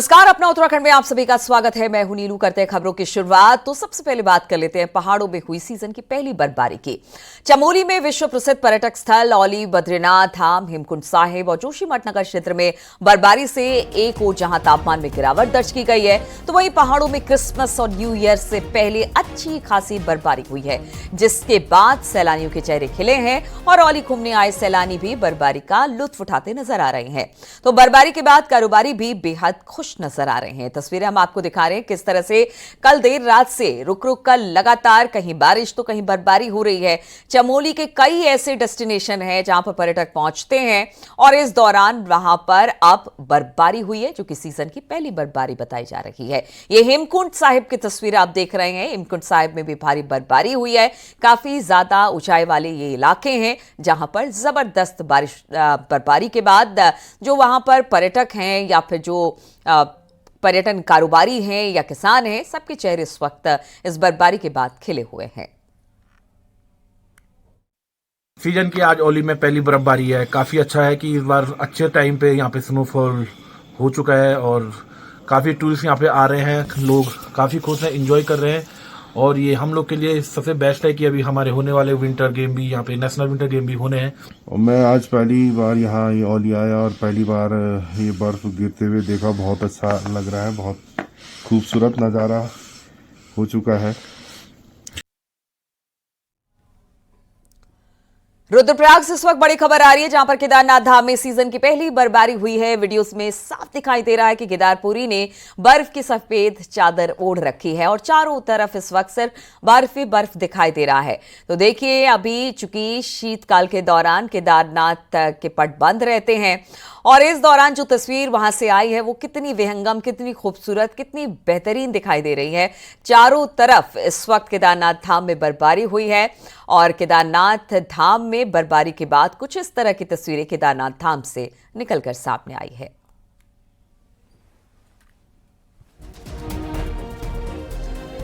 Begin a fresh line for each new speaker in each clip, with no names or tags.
नमस्कार, अपना उत्तराखंड में आप सभी का स्वागत है। मैं हूं नीलू। करते हैं खबरों की शुरुआत। तो सबसे पहले बात कर लेते हैं पहाड़ों में हुई सीजन की पहली बर्फबारी की। चमोली में विश्व प्रसिद्ध पर्यटक स्थल औली, बद्रीनाथ धाम, हेमकुंड साहिब और जोशीमठ नगर क्षेत्र में बर्फबारी से एक ओर जहां तापमान में गिरावट दर्ज की गई है, तो वहीं पहाड़ों में क्रिसमस और न्यू ईयर से पहले अच्छी खासी बर्फबारी हुई है, जिसके बाद सैलानियों के चेहरे खिले हैं और औली घूमने आए सैलानी भी बर्फबारी का लुत्फ उठाते नजर आ रहे हैं। तो बर्फबारी के बाद कारोबारी भी बेहद खुश नजर आ रहे हैं। तस्वीरें हम आपको दिखा रहे हैं किस तरह से कल देर रात से रुक रुक कर लगातार कहीं बारिश तो कहीं बर्फबारी हो रही है। चमोली के कई ऐसे डेस्टिनेशन हैं जहां पर पर्यटक पहुंचते हैं और इस दौरान वहां पर अब बर्फबारी हुई है, जो कि सीजन की पहली बर्फबारी बताई जा रही है। ये हेमकुंड साहिब की तस्वीरें आप देख रहे हैं। हेमकुंड साहिब में भी भारी बर्फबारी हुई है। काफी ज्यादा ऊंचाई वाले ये इलाके हैं जहां पर जबरदस्त बर्फबारी के बाद जो वहां पर पर्यटक हैं या फिर जो पर्यटन कारोबारी हैं या किसान हैं, सबके चेहरे इस वक्त इस बर्फबारी के बाद खिले हुए हैं।
सीजन की आज औली में पहली बर्फबारी है। काफ़ी अच्छा है कि इस बार अच्छे टाइम पे यहाँ पे स्नोफॉल हो चुका है और काफ़ी टूरिस्ट यहाँ पे आ रहे हैं। लोग काफ़ी खुश हैं, एंजॉय कर रहे हैं और ये हम लोग के लिए सबसे बेस्ट है कि अभी हमारे होने वाले विंटर गेम भी यहाँ पे नेशनल विंटर गेम भी होने हैं।
और मैं आज पहली बार यहाँ ये औली आया और पहली बार ये बर्फ गिरते हुए देखा। बहुत अच्छा लग रहा है, बहुत खूबसूरत नज़ारा हो चुका है।
रुद्रप्रयाग से इस वक्त बड़ी खबर आ रही है, जहां पर केदारनाथ धाम में सीजन की पहली बर्फबारी हुई है। वीडियोस में साफ दिखाई दे रहा है कि केदारपुरी ने बर्फ की सफेद चादर ओढ़ रखी है और चारों तरफ इस वक्त सिर्फ बर्फ ही बर्फ दिखाई दे रहा है। तो देखिए, अभी चूंकि शीतकाल के दौरान केदारनाथ के पट बंद रहते हैं और इस दौरान जो तस्वीर वहां से आई है वो कितनी विहंगम, कितनी खूबसूरत, कितनी बेहतरीन दिखाई दे रही है। चारों तरफ इस वक्त केदारनाथ धाम में बर्फबारी हुई है और केदारनाथ धाम में बर्फबारी के बाद कुछ इस तरह की तस्वीरें केदारनाथ धाम से निकलकर सामने आई है।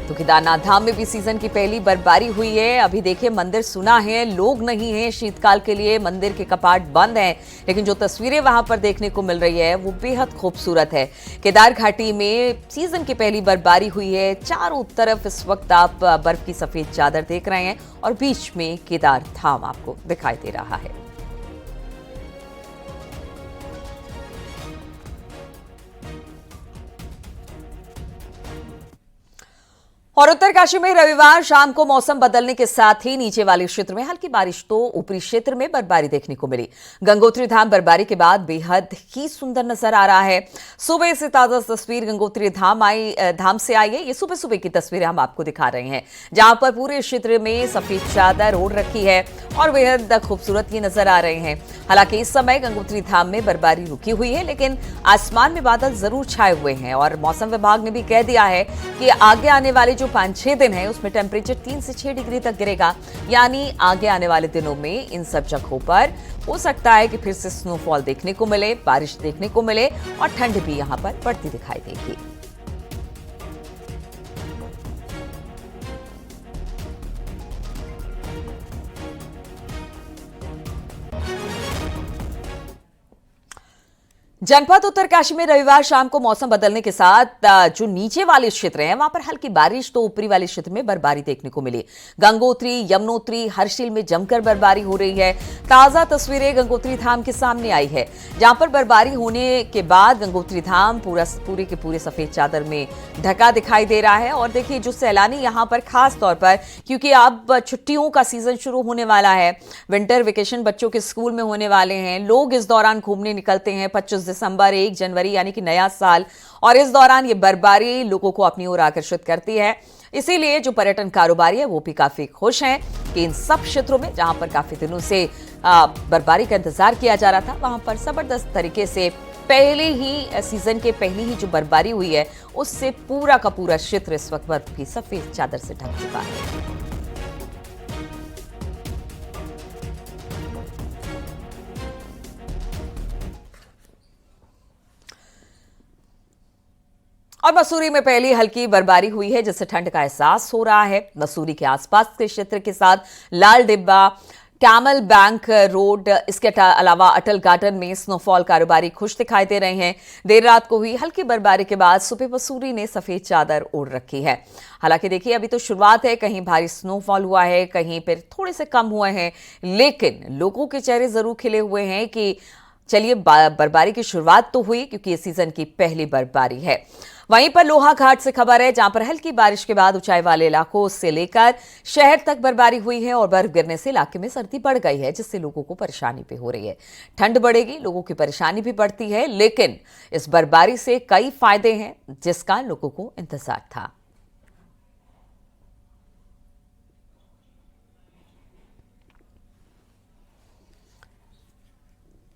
तो केदारनाथ धाम में भी सीजन की पहली बर्फबारी हुई है। अभी देखिए, मंदिर सुना है, लोग नहीं है शीतकाल के लिए, मंदिर के कपाट बंद हैं, लेकिन जो तस्वीरें वहां पर देखने को मिल रही है वो बेहद खूबसूरत है। केदार घाटी में सीजन की पहली बर्फबारी हुई है। चारों तरफ इस वक्त आप बर्फ की सफेद चादर देख रहे हैं और बीच में केदार धाम आपको दिखाई दे रहा है। और उत्तरकाशी में रविवार शाम को मौसम बदलने के साथ ही नीचे वाले क्षेत्र में हल्की बारिश तो ऊपरी क्षेत्र में बर्फबारी देखने को मिली। गंगोत्री धाम बर्फबारी के बाद बेहद ही सुंदर नजर आ रहा है। सुबह से ताजा तस्वीर गंगोत्री धाम से आई है। ये सुबह सुबह की तस्वीरें हम आपको दिखा रहे हैं, जहां पर पूरे क्षेत्र में सफेद चादर ओढ़ रखी है और बेहद खूबसूरत ये नजर आ रहे हैं। हालांकि इस समय गंगोत्री धाम में बर्फबारी रुकी हुई है, लेकिन आसमान में बादल जरूर छाए हुए हैं और मौसम विभाग ने भी कह दिया है कि आगे आने वाले जो 5-6 दिन है उसमें टेम्परेचर 3 से 6 डिग्री तक गिरेगा। यानी आगे आने वाले दिनों में इन सब जगहों पर हो सकता है कि फिर से स्नोफॉल देखने को मिले, बारिश देखने को मिले और ठंड भी यहां पर बढ़ती दिखाई देगी। जनपद उत्तरकाशी में रविवार शाम को मौसम बदलने के साथ जो नीचे वाले क्षेत्र हैं वहां पर हल्की बारिश तो ऊपरी वाले क्षेत्र में बर्फबारी देखने को मिली। गंगोत्री, यमुनोत्री, हर्षिल में जमकर बर्फबारी हो रही है। ताजा तस्वीरें गंगोत्री धाम के सामने आई है, जहां पर बर्फबारी होने के बाद गंगोत्री धाम पूरे के पूरे सफेद चादर में ढका दिखाई दे रहा है। और देखिए, जो सैलानी यहां पर खास तौर पर, क्योंकि अब छुट्टियों का सीजन शुरू होने वाला है, विंटर वेकेशन बच्चों के स्कूल में होने वाले हैं, लोग इस दौरान घूमने निकलते हैं। 25 दिसंबर, 1 जनवरी यानी कि नया साल, और इस दौरान ये बर्फबारी लोगों को अपनी ओर आकर्षित करती है। इसीलिए जो पर्यटन कारोबारी है वो भी काफी खुश हैं कि इन सब क्षेत्रों में जहां पर काफी दिनों से बर्फबारी का इंतजार किया जा रहा था, वहां पर जबरदस्त तरीके से पहले ही सीजन के पहली ही जो बर्फबारी हुई है उससे पूरा का पूरा क्षेत्र इस वक्त बर्फ की सफेद चादर से ढक चुका है। और मसूरी में पहली हल्की बर्फबारी हुई है, जिससे ठंड का एहसास हो रहा है। मसूरी के आसपास के क्षेत्र के साथ लाल डिब्बा, कैमल बैंक रोड, इसके अलावा अटल गार्डन में स्नोफॉल कारोबारी खुश दिखाई दे रहे हैं। देर रात को हुई हल्की बर्फबारी के बाद सुबह मसूरी ने सफेद चादर ओढ़ रखी है। हालांकि देखिए, अभी तो शुरुआत है, कहीं भारी स्नोफॉल हुआ है, कहीं फिर थोड़े से कम हुए हैं, लेकिन लोगों के चेहरे जरूर खिले हुए हैं कि चलिए बर्फबारी की शुरुआत तो हुई, क्योंकि ये सीजन की पहली बर्फबारी है। वहीं पर लोहा घाट से खबर है, जहां पर हल्की बारिश के बाद ऊंचाई वाले इलाकों से लेकर शहर तक बर्फबारी हुई है और बर्फ गिरने से इलाके में सर्दी बढ़ गई है, जिससे लोगों को परेशानी भी हो रही है। ठंड बढ़ेगी, लोगों की परेशानी भी बढ़ती है, लेकिन इस बर्फबारी से कई फायदे हैं जिसका लोगों को इंतजार था।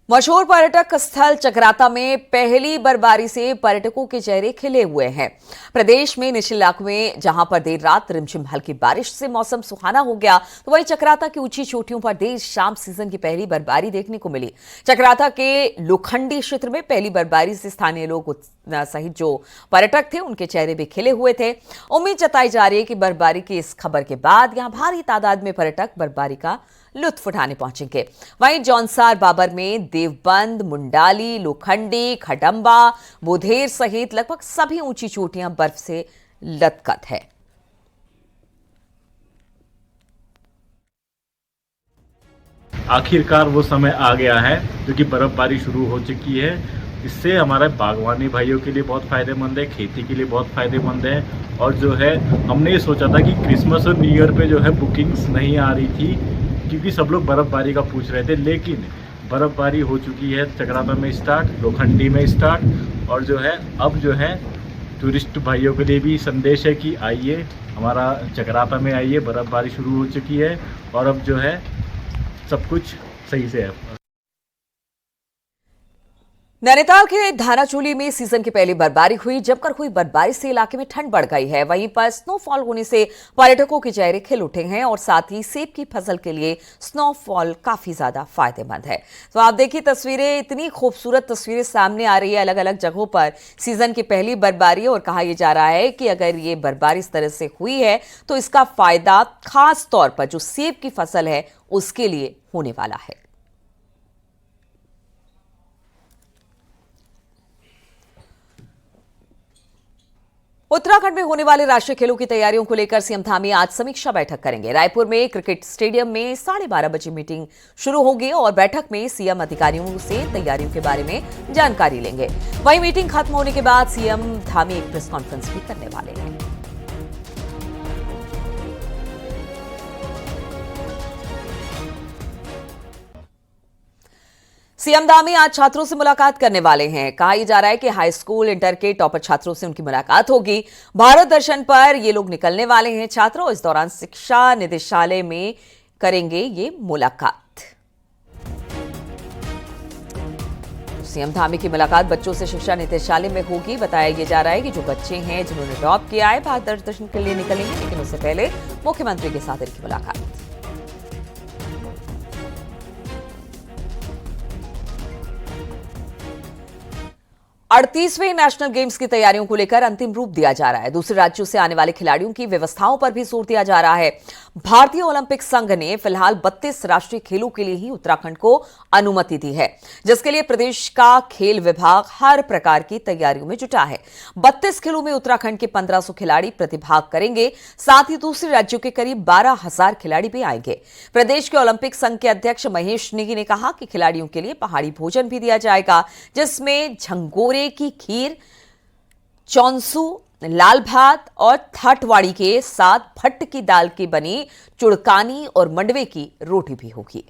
मशहूर पर्यटक स्थल चकराता में पहली बर्फबारी से पर्यटकों के चेहरे खिले हुए हैं। प्रदेश में निचले इलाकों में जहां पर देर रात रिमझिम हल्की बारिश से मौसम सुहाना हो गया, तो वहीं चकराता की ऊंची चोटियों पर देर शाम सीजन की पहली बर्फबारी देखने को मिली। चकराता के लोखंडी क्षेत्र में पहली बर्फबारी से स्थानीय लोग सहित जो पर्यटक थे उनके चेहरे भी खिले हुए थे। उम्मीद जताई जा रही है कि बर्फबारी की इस खबर के बाद यहां भारी तादाद में पर्यटक बर्फबारी का लुत्फ उठाने पहुंचेंगे। वहीं जौनसार बाबर में देवबंद, मुंडाली, लोखंडी, खडंबा, बुधेर सहित लगभग सभी ऊंची चोटियां बर्फ से लटकत है।
आखिरकार वो समय आ गया है क्योंकि बर्फबारी शुरू हो चुकी है। इससे हमारे बागवानी भाइयों के लिए बहुत फायदेमंद है, खेती के लिए बहुत फायदेमंद है। और जो है, हमने ये सोचा था कि क्रिसमस और न्यू ईयर पे जो है बुकिंग्स नहीं आ रही थी, क्योंकि सब लोग बर्फबारी का पूछ रहे थे, लेकिन बर्फबारी हो चुकी है चकराता में स्टार्ट, लोखंडी में स्टार्ट। और जो है, अब जो है टूरिस्ट भाइयों के लिए भी संदेश है कि आइए, हमारा चकराता में आइए, बर्फबारी शुरू हो चुकी है और अब जो है सब कुछ सही से है।
नैनीताल के धानाचूली में सीजन की पहली बर्फबारी हुई। जमकर हुई बर्फबारी से इलाके में ठंड बढ़ गई है। वहीं पर स्नोफॉल होने से पर्यटकों के चेहरे खिल उठे हैं और साथ ही सेब की फसल के लिए स्नोफॉल काफी ज्यादा फायदेमंद है। तो आप देखिए तस्वीरें, इतनी खूबसूरत तस्वीरें सामने आ रही है अलग अलग जगहों पर सीजन की पहली बर्फबारी, और कहा यह जा रहा है कि अगर ये बर्फबारी इस तरह से हुई है तो इसका फायदा खास तौर पर जो सेब की फसल है उसके लिए होने वाला है। उत्तराखंड में होने वाले राष्ट्रीय खेलों की तैयारियों को लेकर सीएम धामी आज समीक्षा बैठक करेंगे। रायपुर में क्रिकेट स्टेडियम में 12:30 बजे मीटिंग शुरू होगी और बैठक में सीएम अधिकारियों से तैयारियों के बारे में जानकारी लेंगे। वहीं मीटिंग खत्म होने के बाद सीएम धामी एक प्रेस कॉन्फ्रेंस भी करने वाले हैं। सीएम धामी आज छात्रों से मुलाकात करने वाले हैं। कहा यह जा रहा है कि हाई स्कूल, इंटर के टॉपर छात्रों से उनकी मुलाकात होगी। भारत दर्शन पर ये लोग निकलने वाले हैं छात्रों। इस दौरान शिक्षा निदेशालय में करेंगे ये मुलाकात। सीएम धामी की मुलाकात बच्चों से शिक्षा निदेशालय में होगी। बताया यह जा रहा है कि जो बच्चे हैं जिन्होंने ड्रॉप किया है भारत दर्शन के लिए निकलेंगे, लेकिन उससे पहले मुख्यमंत्री के साथ इनकी मुलाकात। 38वें नेशनल गेम्स की तैयारियों को लेकर अंतिम रूप दिया जा रहा है। दूसरे राज्यों से आने वाले खिलाड़ियों की व्यवस्थाओं पर भी जोर दिया जा रहा है। भारतीय ओलंपिक संघ ने फिलहाल 32 राष्ट्रीय खेलों के लिए ही उत्तराखंड को अनुमति दी है, जिसके लिए प्रदेश का खेल विभाग हर प्रकार की तैयारियों में जुटा है। 32 खेलों में उत्तराखंड के 1500 खिलाड़ी प्रतिभाग करेंगे। साथ ही दूसरे राज्यों के करीब 12,000 खिलाड़ी भी आएंगे। प्रदेश के ओलंपिक संघ के अध्यक्ष महेश नेगी ने कहा कि खिलाड़ियों के लिए पहाड़ी भोजन भी दिया जाएगा, जिसमें झंगोरे की खीर, चौंसू, लाल भात और थाटवाड़ी के साथ भट्ट की दाल की बनी चुड़कानी और मंडवे की रोटी भी होगी।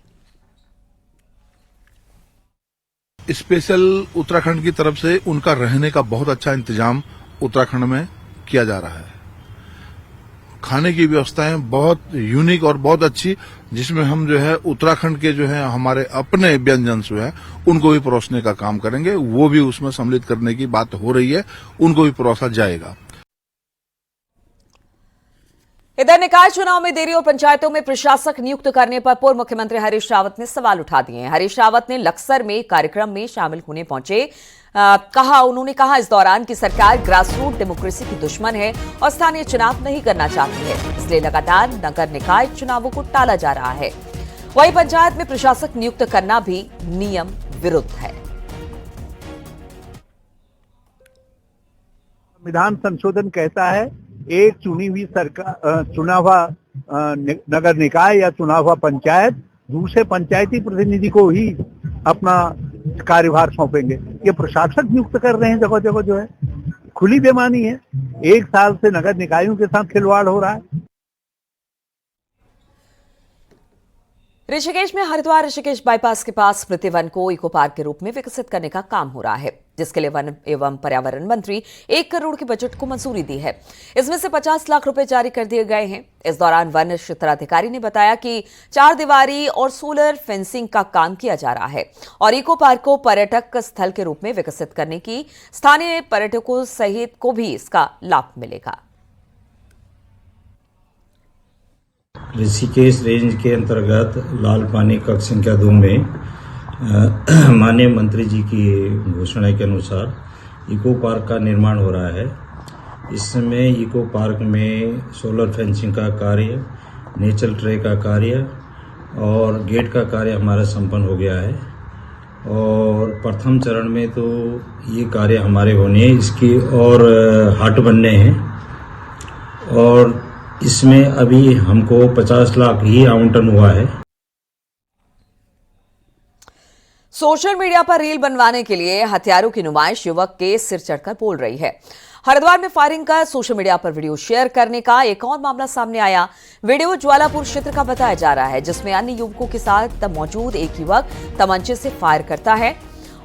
स्पेशल उत्तराखंड की तरफ से उनका रहने का बहुत अच्छा इंतजाम उत्तराखंड में किया जा रहा है। खाने की व्यवस्थाएं बहुत यूनिक और बहुत अच्छी, जिसमें हम जो है उत्तराखंड के जो है हमारे अपने व्यंजन जो है उनको भी परोसने का काम करेंगे। वो भी उसमें सम्मिलित करने की बात हो रही है, उनको भी परोसा जाएगा।
इधर निकाय चुनाव में देरी और पंचायतों में प्रशासक नियुक्त करने पर पूर्व मुख्यमंत्री हरीश रावत ने सवाल उठा दिए हैं। हरीश रावत ने लक्सर में कार्यक्रम में शामिल होने पहुंचे। उन्होंने कहा इस दौरान कि सरकार ग्रासरूट डेमोक्रेसी की दुश्मन है और स्थानीय चुनाव नहीं करना चाहती है, इसलिए लगातार नगर निकाय चुनावों को टाला जा रहा है। वहीं पंचायत में प्रशासक नियुक्त करना भी नियम विरुद्ध है।
संविधान संशोधन कहता है एक चुनी हुई सरकार, चुना हुआ नगर निकाय या चुना हुआ पंचायत दूसरे पंचायती प्रतिनिधि को ही अपना कार्यभार सौंपेंगे। ये प्रशासक नियुक्त कर रहे हैं जगह जगह, जो है खुली बेईमानी है। 1 साल से नगर निकायों के साथ खिलवाड़ हो रहा है।
ऋषिकेश में हरिद्वार ऋषिकेश बाईपास के पास स्मृति वन को इको पार्क के रूप में विकसित करने का काम हो रहा है, जिसके लिए वन एवं पर्यावरण मंत्री 1 करोड़ के बजट को मंजूरी दी है। इसमें से 50 लाख रुपए जारी कर दिए गए हैं। इस दौरान वन क्षेत्राधिकारी ने बताया कि 4 दीवारी और सोलर फेंसिंग का काम किया जा रहा है और इको पार्क को पर्यटक स्थल के रूप में विकसित करने की स्थानीय पर्यटकों सहित को भी इसका लाभ मिलेगा।
ऋषिकेश रेंज के अंतर्गत लाल पानी कक्ष संख्या 2 में माननीय मंत्री जी की घोषणा के अनुसार इको पार्क का निर्माण हो रहा है। इसमें इको पार्क में सोलर फेंसिंग का कार्य, नेचर ट्रे का कार्य और गेट का कार्य हमारा संपन्न हो गया है और प्रथम चरण में तो ये कार्य हमारे होने हैं, इसकी और हट बनने हैं और इसमें अभी हमको 50 लाख ही आवंटन हुआ है।
सोशल मीडिया पर रील बनवाने के लिए हथियारों की नुमाइश युवक के सिर चढ़कर बोल रही है। हरिद्वार में फायरिंग कर सोशल मीडिया पर वीडियो शेयर करने का एक और मामला सामने आया। वीडियो ज्वालापुर क्षेत्र का बताया जा रहा है, जिसमें अन्य युवकों के साथ मौजूद एक युवक तमंचे से फायर करता है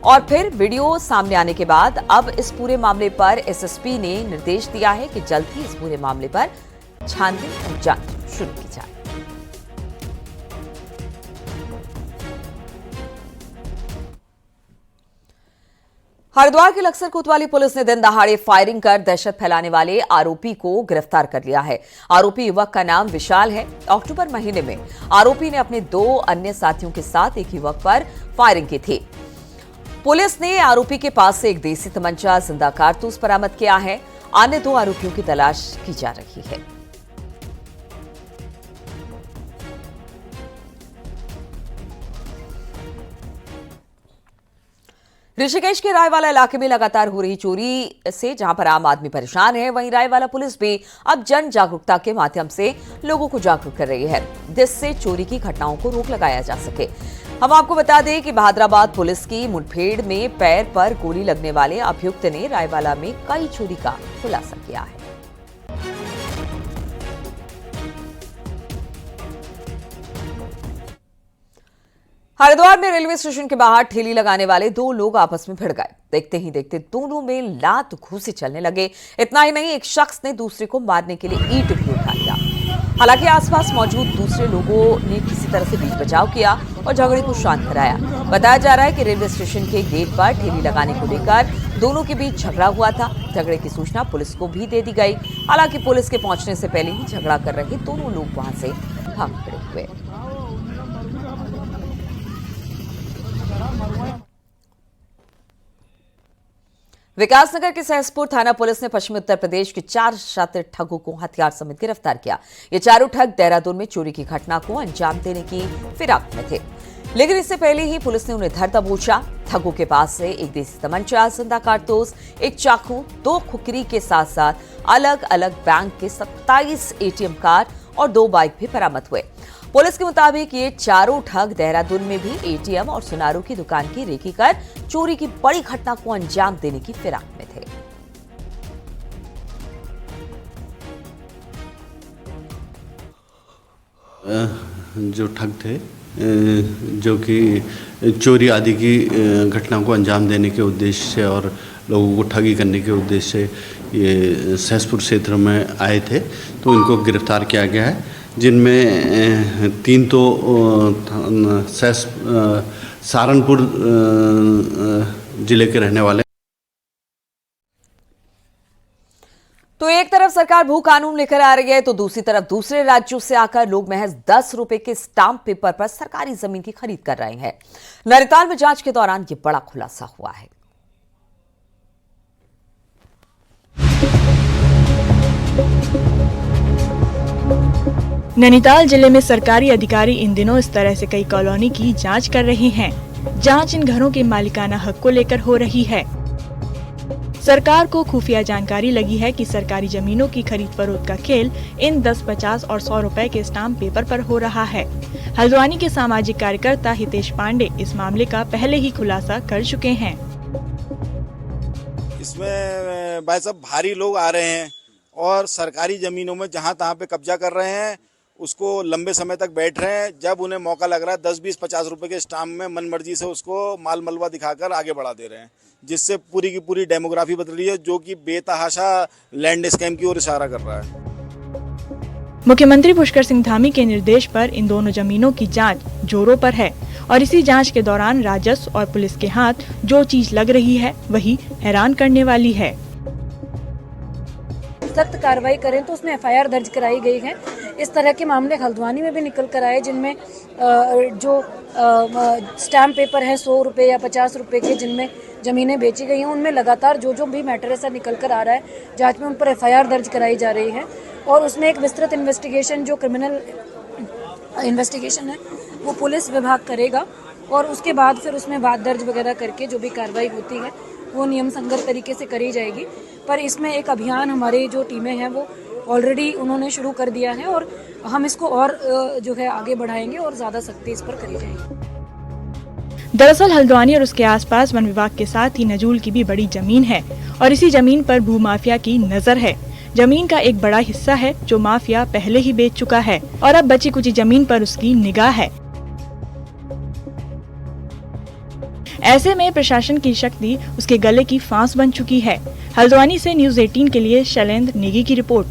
और फिर वीडियो सामने आने के बाद अब इस पूरे मामले पर एसएसपी ने निर्देश दिया है कि जल्द ही इस पूरे मामले पर छानबीन और जांच शुरू की जाए। हरिद्वार की लक्सर कोतवाली पुलिस ने दिन दहाड़े फायरिंग कर दहशत फैलाने वाले आरोपी को गिरफ्तार कर लिया है। आरोपी युवक का नाम विशाल है। अक्टूबर महीने में आरोपी ने अपने 2 अन्य साथियों के साथ एक युवक पर फायरिंग की थी। पुलिस ने आरोपी के पास से एक देसी तमंचा, जिंदा कारतूस बरामद किया है। अन्य 2 आरोपियों की तलाश की जा रही है। ऋषिकेश के रायवाला इलाके में लगातार हो रही चोरी से जहां पर आम आदमी परेशान है, वहीं रायवाला पुलिस भी अब जन जागरूकता के माध्यम से लोगों को जागरूक कर रही है, जिससे चोरी की घटनाओं को रोक लगाया जा सके। हम आपको बता दें कि बहादुराबाद पुलिस की मुठभेड़ में पैर पर गोली लगने वाले अभियुक्त ने रायवाला में कई चोरी का खुलासा किया है। हरिद्वार में रेलवे स्टेशन के बाहर ठेली लगाने वाले 2 लोग आपस में भिड़ गए। देखते ही देखते दोनों में लात घूंसे चलने लगे। इतना ही नहीं, एक शख्स ने दूसरे को मारने के लिए ईंट भी उठा लिया। हालांकि आसपास मौजूद दूसरे लोगों ने किसी तरह से बीच बचाव किया और झगड़े को शांत कराया। बताया जा रहा है कि रेलवे स्टेशन के गेट पर ठेली लगाने को लेकर दोनों के बीच झगड़ा हुआ था। झगड़े की सूचना पुलिस को भी दे दी गई। हालांकि पुलिस के पहुंचने से पहले ही झगड़ा कर रहे दोनों लोग वहां से भाग खड़े हुए। विकासनगर के सहसपुर थाना पुलिस ने पश्चिमी उत्तर प्रदेश के 4 शातिर ठगों को हथियार समेत गिरफ्तार किया। ये चारों ठग देहरादून में चोरी की घटना को अंजाम देने की फिराक में थे, लेकिन इससे पहले ही पुलिस ने उन्हें धर दबोचा। ठगों के पास से एक देसी तमंचा, जिंदा कारतूस, एक चाकू, 2 खुकरी के साथ साथ अलग अलग बैंक के 27 एटीएम कार्ड और 2 बाइक भी बरामद हुए। पुलिस के मुताबिक ये चारों ठग देहरादून में भी एटीएम और सुनारों की दुकान की रेकी कर चोरी की बड़ी घटना को अंजाम देने की फिराक में थे।
जो ठग थे, जो कि चोरी आदि की घटना को अंजाम देने के उद्देश्य से और लोगों को ठगी करने के उद्देश्य से ये सहसपुर क्षेत्र में आए थे, तो इनको गिरफ्तार किया गया है, जिनमें 3 तो सहारनपुर जिले के रहने वाले।
तो एक तरफ सरकार भू कानून लेकर आ रही है, तो दूसरी तरफ दूसरे राज्यों से आकर लोग महज 10 रुपए के स्टाम्प पेपर पर सरकारी जमीन की खरीद कर रहे हैं। नैनीताल में जांच के दौरान ये बड़ा खुलासा हुआ है।
नैनीताल जिले में सरकारी अधिकारी इन दिनों इस तरह से कई कॉलोनी की जांच कर रहे हैं। जांच इन घरों के मालिकाना हक को लेकर हो रही है। सरकार को खुफिया जानकारी लगी है कि सरकारी जमीनों की खरीद फरोख्त का खेल इन 10, 50 और 100 रुपए के स्टाम्प पेपर पर हो रहा है। हल्द्वानी के सामाजिक कार्यकर्ता हितेश पांडे इस मामले का पहले ही खुलासा कर चुके हैं।
इसमें भाई साहब भारी लोग आ रहे हैं और सरकारी जमीनों में जहां तहां पे कब्जा कर रहे हैं, उसको लंबे समय तक बैठ रहे हैं। जब उन्हें मौका लग रहा है 10, 20, 50 रुपए के स्टाम्प में मन मर्जी से उसको माल मलबा दिखाकर आगे बढ़ा दे रहे हैं, जिससे पूरी की पूरी डेमोग्राफी बदल रही है, जो कि बेतहाशा लैंड स्कैम की ओर इशारा कर रहा है।
मुख्यमंत्री पुष्कर सिंह धामी के निर्देश पर इन दोनों जमीनों की जांच जोरों पर है और इसी जांच के दौरान राजस्व और पुलिस के हाथ जो चीज लग रही है वही हैरान करने वाली है।
सख्त कार्रवाई करें तो उसमें एफआईआर दर्ज कराई गई है। इस तरह के मामले हल्द्वानी में भी निकल कर आए, जिनमें जो स्टैम्प पेपर है 100 रुपये या 50 रुपये के, जिनमें ज़मीनें बेची गई हैं, उनमें लगातार जो भी मैटर ऐसा निकल कर आ रहा है, जांच में उन पर एफआईआर दर्ज कराई जा रही है और उसमें एक विस्तृत इन्वेस्टिगेशन, जो क्रिमिनल इन्वेस्टिगेशन है, वो पुलिस विभाग करेगा और उसके बाद फिर उसमें वाद दर्ज वगैरह करके जो भी कार्रवाई होती है वो नियम संगत तरीके से करी जाएगी। पर इसमें एक अभियान हमारी जो टीमें हैं वो ऑलरेडी उन्होंने शुरू कर दिया है और हम इसको और जो है आगे बढ़ाएंगे और ज़्यादा सख्ती इस पर करी जाएगी।
दरअसल हल्द्वानी और उसके आसपास वन विभाग के साथ ही नजूल की भी बड़ी जमीन है और इसी जमीन पर भूमाफिया की नजर है। जमीन का एक बड़ा हिस्सा है जो माफिया पहले ही बेच चुका है और अब बची कुची जमीन पर उसकी निगाह है। ऐसे में प्रशासन की शक्ति उसके गले की फांस बन चुकी है। हल्द्वानी से न्यूज़ 18 के लिए शैलेंद्र नेगी की रिपोर्ट।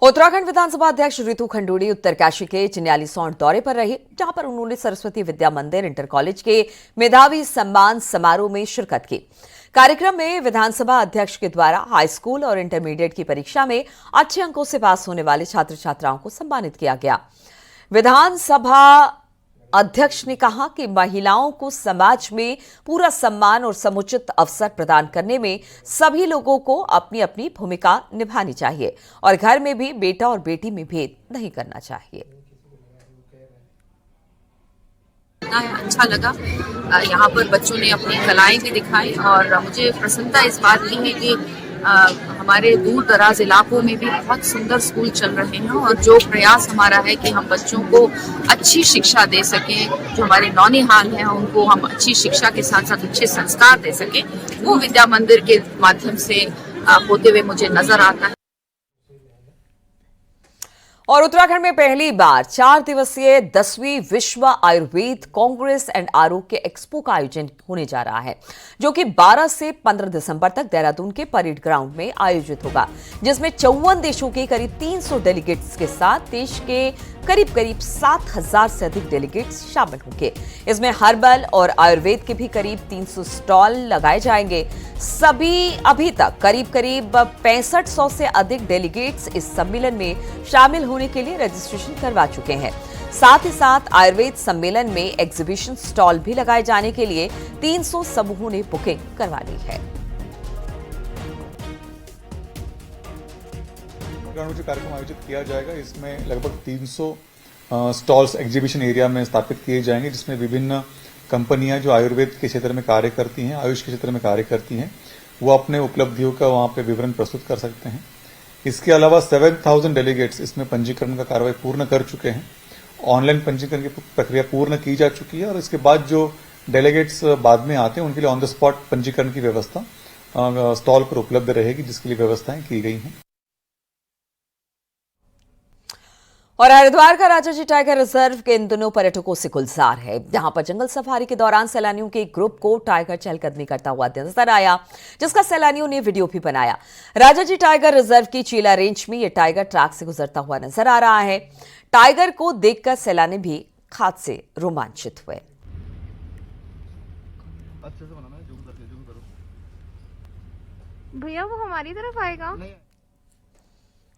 उत्तराखंड विधानसभा अध्यक्ष रितु खंडूड़ी उत्तरकाशी के चिन्यालीसौड़ दौरे पर रही, जहां पर उन्होंने सरस्वती विद्या मंदिर इंटर कॉलेज के मेधावी सम्मान समारोह में शिरकत की। कार्यक्रम में विधानसभा अध्यक्ष के द्वारा हाई स्कूल और इंटरमीडिएट की परीक्षा में अच्छे अंकों से पास होने वाले छात्र छात्राओं को सम्मानित किया गया। विधानसभा अध्यक्ष ने कहा कि महिलाओं को समाज में पूरा सम्मान और समुचित अवसर प्रदान करने में सभी लोगों को अपनी अपनी भूमिका निभानी चाहिए और घर में भी बेटा और बेटी में भेद नहीं करना चाहिए।
अच्छा लगा, यहाँ पर बच्चों ने अपनी कलाएं भी दिखाई और मुझे प्रसन्नता इस बात की है कि हमारे दूर दराज इलाकों में भी बहुत सुंदर स्कूल चल रहे हैं और जो प्रयास हमारा है कि हम बच्चों को अच्छी शिक्षा दे सकें, जो हमारे नौनिहाल हैं उनको हम अच्छी शिक्षा के साथ साथ अच्छे संस्कार दे सकें, वो विद्या मंदिर के माध्यम से होते हुए मुझे नजर आता है।
और उत्तराखंड में पहली बार 4 दिवसीय 10वीं विश्व आयुर्वेद कांग्रेस एंड आरोग्य एक्सपो का आयोजन होने जा रहा है, जो कि 12 से 15 दिसंबर तक देहरादून के परेड ग्राउंड में आयोजित होगा, जिसमें 54 देशों के करीब 300 डेलीगेट्स के साथ देश के करीब 7000 से अधिक डेलीगेट्स शामिल होंगे। इसमें हर्बल और आयुर्वेद के भी करीब 300 स्टॉल लगाए जाएंगे। अभी तक करीब 6500 से अधिक डेलीगेट्स इस सम्मेलन में शामिल होने के लिए रजिस्ट्रेशन करवा चुके हैं। साथ ही साथ आयुर्वेद सम्मेलन में एग्जीबिशन स्टॉल भी लगाए जाने के लिए 300 समूहों ने बुकिंग करवा ली है।
जो कार्यक्रम आयोजित किया जाएगा, इसमें लगभग 300 स्टॉल्स एग्जीबिशन एरिया में स्थापित किए जाएंगे, जिसमें विभिन्न कंपनियां जो आयुर्वेद के क्षेत्र में कार्य करती हैं, आयुष के क्षेत्र में कार्य करती हैं, वो अपने उपलब्धियों का वहां पे विवरण प्रस्तुत कर सकते हैं। इसके अलावा 7000 डेलीगेट्स इसमें पंजीकरण का कार्रवाई पूर्ण कर चुके हैं। ऑनलाइन पंजीकरण की प्रक्रिया पूर्ण की जा चुकी है और इसके बाद जो डेलीगेट्स बाद में आते हैं उनके लिए ऑन द स्पॉट पंजीकरण की व्यवस्था स्टॉल पर उपलब्ध रहेगी, जिसके लिए व्यवस्थाएं की गई हैं।
और हरिद्वार का राजाजी टाइगर रिजर्व के इन दिनों पर्यटकों से गुलजार है, जहां पर जंगल सफारी के दौरान सैलानियों के एक ग्रुप को टाइगर चहलकदमी करता हुआ नजर आया, जिसका सैलानियों ने वीडियो भी बनाया। राजाजी टाइगर रिजर्व की चीला रेंज में यह टाइगर ट्रैक से गुजरता हुआ नजर आ रहा है। टाइगर को देखकर सैलानी भी खास से रोमांचित हुए।
भैया वो हमारी तरफ आएगा?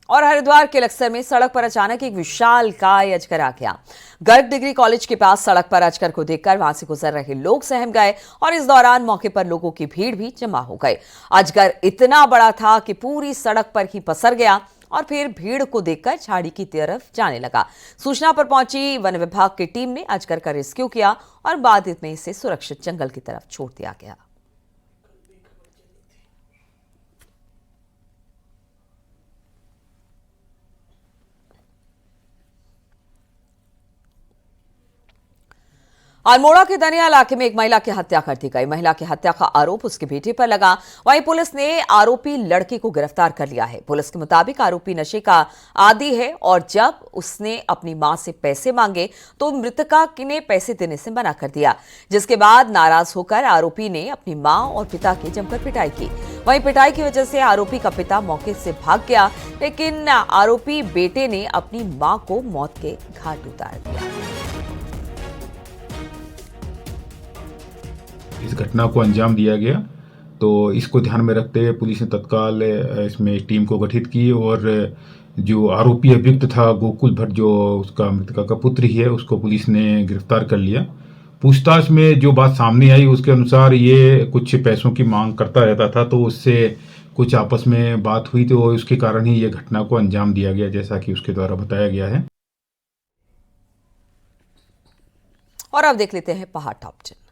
और हरिद्वार के लक्सर में सड़क पर अचानक एक विशालकाय अजगर आ गया। गर्ग डिग्री कॉलेज के पास सड़क पर अजगर को देखकर वहां से गुजर रहे लोग सहम गए और इस दौरान मौके पर लोगों की भीड़ भी जमा हो गई। अजगर इतना बड़ा था कि पूरी सड़क पर ही पसर गया और फिर भीड़ को देखकर झाड़ी की तरफ जाने लगा। सूचना पर पहुंची वन विभाग की टीम ने अजगर का रेस्क्यू किया और बाद में इसे सुरक्षित जंगल की तरफ छोड़ दिया गया। अल्मोड़ा के दनिया इलाके में एक महिला की हत्या कर दी गई। महिला की हत्या का आरोप उसके बेटे पर लगा। वहीं पुलिस ने आरोपी लड़के को गिरफ्तार कर लिया है। पुलिस के मुताबिक आरोपी नशे का आदी है और जब उसने अपनी मां से पैसे मांगे तो मृतका ने पैसे देने से मना कर दिया, जिसके बाद नाराज होकर आरोपी ने अपनी मां और पिता की जमकर पिटाई की। वहीं पिटाई की वजह से आरोपी का पिता मौके से भाग गया, लेकिन आरोपी बेटे ने अपनी मां को मौत के घाट उतार दिया।
इस घटना को अंजाम दिया गया, तो इसको ध्यान में रखते हुए पुलिस ने तत्काल इसमें टीम को गठित की और जो आरोपी अभियुक्त था गोकुल भट्ट, जो उसका मृतका का पुत्र ही है, उसको पुलिस ने गिरफ्तार कर लिया। पूछताछ में जो बात सामने आई उसके अनुसार ये कुछ पैसों की मांग करता रहता था, तो उससे कुछ आपस में बात हुई, तो उसके कारण ही ये घटना को अंजाम दिया गया, जैसा कि उसके द्वारा बताया गया है।
और अब देख लेते हैं पहाड़ टॉप 10।